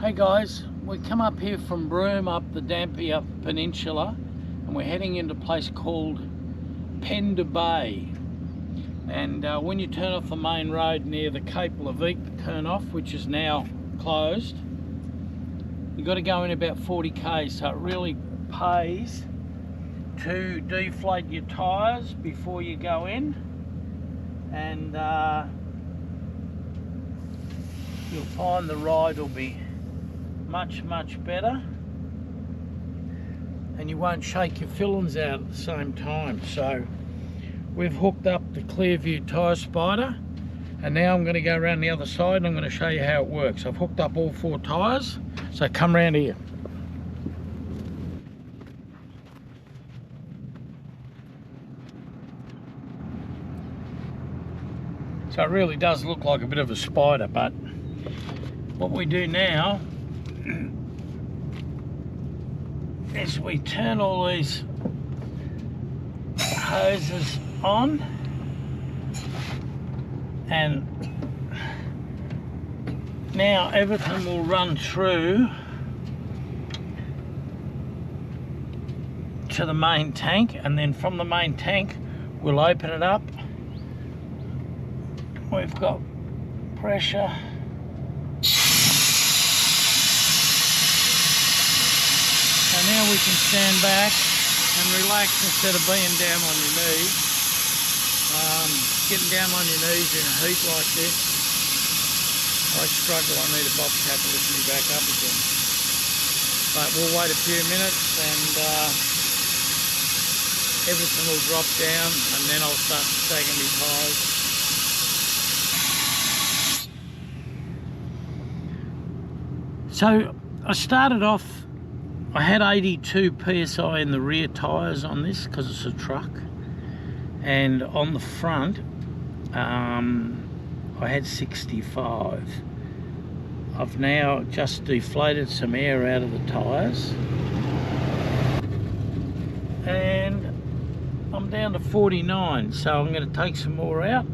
Hey guys, we come up here from Broome up the Dampier Peninsula and we're heading into a place called Pender Bay. And when you turn off the main road near the Cape Levique turn off, which is now closed, you've got to go in about 40 k's, so it really pays to deflate your tyres before you go in, and you'll find the ride will be much better and you won't shake your fillings out at the same time. So we've hooked up the Clearview Tyre Spider, and now I'm going to go around the other side and I'm going to show you how it works. I've hooked up all 4 tyres, so come around here. So it really does look like a bit of a spider, but what we do now is we turn all these hoses on, and now everything will run through to the main tank, and then from the main tank we'll open it up. We've got pressure. So now we can stand back and relax instead of being down on your knees. Getting down on your knees in a heat like this, I struggle. I need a bobcat to lift me back up again. But we'll wait a few minutes and everything will drop down, and then I'll start staggering my tyres. So I started off, I had 82 psi in the rear tyres on this because it's a truck, and on the front I had 65. I've now just deflated some air out of the tyres and I'm down to 49, so I'm going to take some more out